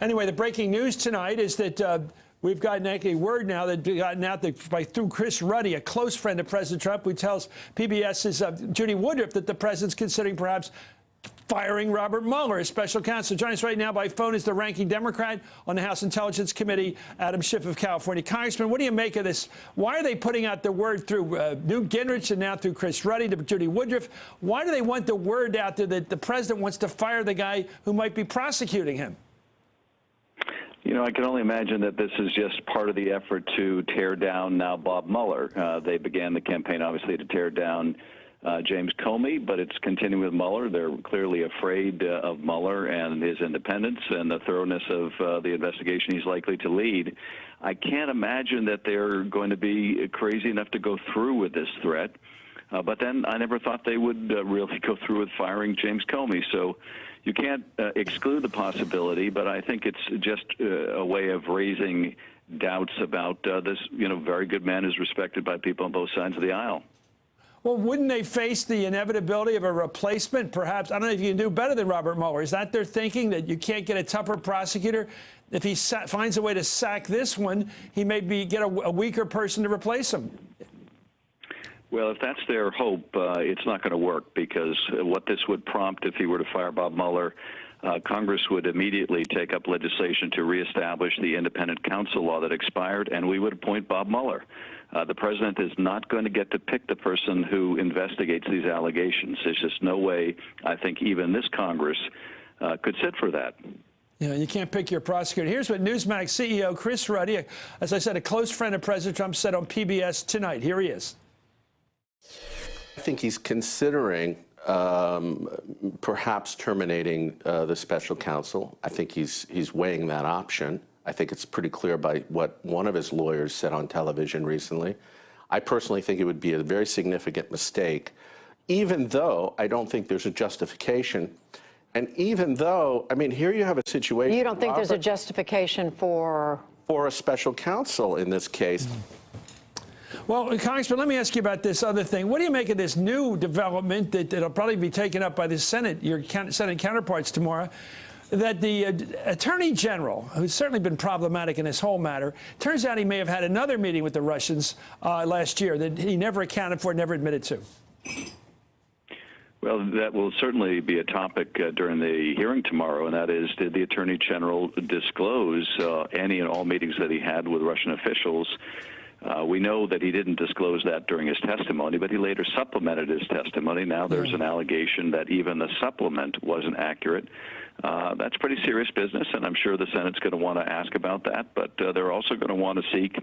Anyway, the breaking news tonight is that we've gotten a word now that gotten out that through Chris Ruddy, a close friend of President Trump, who tells PBS's Judy Woodruff that the president's considering perhaps firing Robert Mueller as special counsel. Joining us right now by phone is the ranking Democrat on the House Intelligence Committee, Adam Schiff of California. Congressman, what do you make of this? Why are they putting out the word through Newt Gingrich and now through Chris Ruddy to Judy Woodruff? Why do they want the word out there that the president wants to fire the guy who might be prosecuting him? You know, I can only imagine that this is just part of the effort to tear down now Bob Mueller. They began the campaign, obviously, to tear down James Comey, but it's continuing with Mueller. They're clearly afraid of Mueller and his independence and the thoroughness of the investigation he's likely to lead. I can't imagine that they're going to be crazy enough to go through with this threat. But then I never thought they would really go through with firing James Comey. So you can't exclude the possibility, but I think it's just a way of raising doubts about this, very good man who's respected by people on both sides of the aisle. Well, wouldn't they face the inevitability of a replacement? Perhaps, I don't know if you can do better than Robert Mueller. Is that their thinking, that you can't get a tougher prosecutor? If he finds a way to sack this one, he may get a weaker person to replace him. Well, if that's their hope, it's not going to work, because what this would prompt if he were to fire Bob Mueller, Congress would immediately take up legislation to reestablish the independent counsel law that expired, and we would appoint Bob Mueller. The president is not going to get to pick the person who investigates these allegations. There's just no way, I think, even this Congress could sit for that. Yeah, you can't pick your prosecutor. Here's what Newsmax CEO Chris Ruddy, as I said, a close friend of President Trump, said on PBS tonight. Here he is. I think he's considering perhaps terminating the special counsel. I think he's weighing that option. I think it's pretty clear by what one of his lawyers said on television recently. I personally think it would be a very significant mistake, even though I don't think there's a justification. And even though, I mean, here you have a situation— You don't think there's a justification for a special counsel in this case? Well, Congressman, let me ask you about this other thing. What do you make of this new development that'll probably be taken up by the Senate, your Senate counterparts tomorrow, that the Attorney General, who's certainly been problematic in this whole matter, turns out he may have had another meeting with the Russians last year that he never accounted for, never admitted to? Well, that will certainly be a topic during the hearing tomorrow, and that is, did the Attorney General disclose any and all meetings that he had with Russian officials? We know that he didn't disclose that during his testimony, but he later supplemented his testimony. Now there's an allegation that even the supplement wasn't accurate. That's pretty serious business, and I'm sure the Senate's going to want to ask about that, but they're also going to want to seek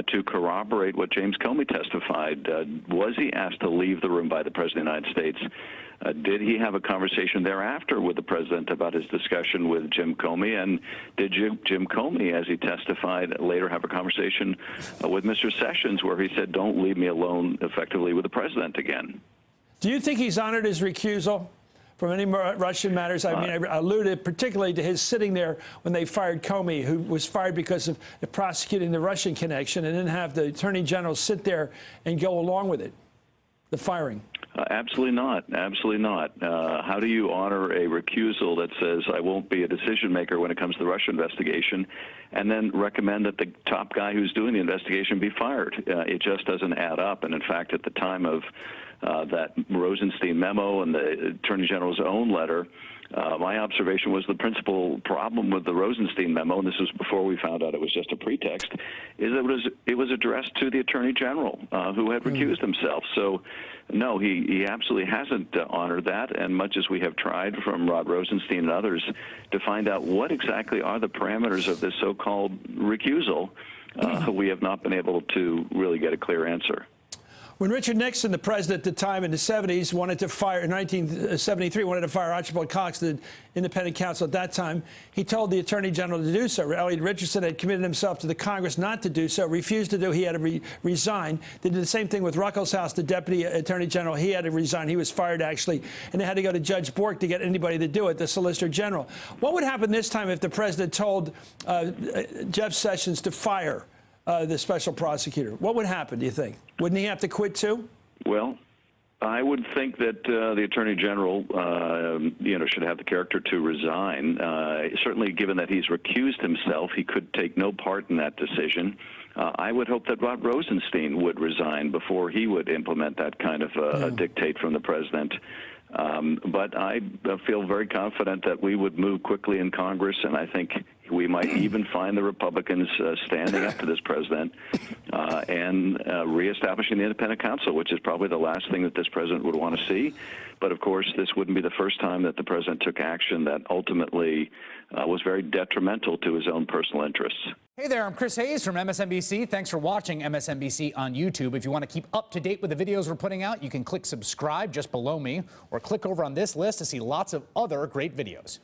to corroborate what James Comey testified. Was he asked to leave the room by the President of the United States? Did he have a conversation thereafter with the President about his discussion with Jim Comey? And did Jim Comey, as he testified, later have a conversation with Mr. Sessions where he said, don't leave me alone effectively with the President again? Do you think he's honored his recusal from any Russian matters? I mean, I alluded particularly to his sitting there when they fired Comey, who was fired because of prosecuting the Russian connection, and then have the Attorney General sit there and go along with it, the firing. Absolutely not. Absolutely not. How do you honor a recusal that says, I won't be a decision maker when it comes to the Russia investigation, and then recommend that the top guy who's doing the investigation be fired? It just doesn't add up. And in fact, at the time of that Rosenstein memo and the Attorney General's own letter, my observation was the principal problem with the Rosenstein memo, and this was before we found out it was just a pretext, is it was addressed to the Attorney General, who had recused himself. So, no, he absolutely hasn't honored that, and much as we have tried from Rod Rosenstein and others to find out what exactly are the parameters of this so-called recusal, we have not been able to really get a clear answer. When Richard Nixon, the president at the time in the 70s, wanted to fire, in 1973, wanted to fire Archibald Cox, the independent counsel at that time, he told the Attorney General to do so. Elliot Richardson had committed himself to the Congress not to do so, refused to do. He had to resign. They did the same thing with Ruckelshaus, the Deputy Attorney General. He had to resign. He was fired, actually, and they had to go to Judge Bork to get anybody to do it, the Solicitor General. What would happen this time if the president told Jeff Sessions to fire the special prosecutor? What would happen, do you think? Wouldn't he have to quit too? Well, I would think that the Attorney General, should have the character to resign. Certainly, given that he's recused himself, he could take no part in that decision. I would hope that Rod Rosenstein would resign before he would implement that kind of a dictate from the president. But I feel very confident that we would move quickly in Congress, and I think we might even find the Republicans standing up to this president and reestablishing the independent counsel, which is probably the last thing that this president would want to see. But, of course, this wouldn't be the first time that the president took action that ultimately was very detrimental to his own personal interests. Hey there, I'm Chris Hayes from MSNBC. Thanks for watching MSNBC on YouTube. If you want to keep up to date with the videos we're putting out, you can click subscribe just below me or click over on this list to see lots of other great videos.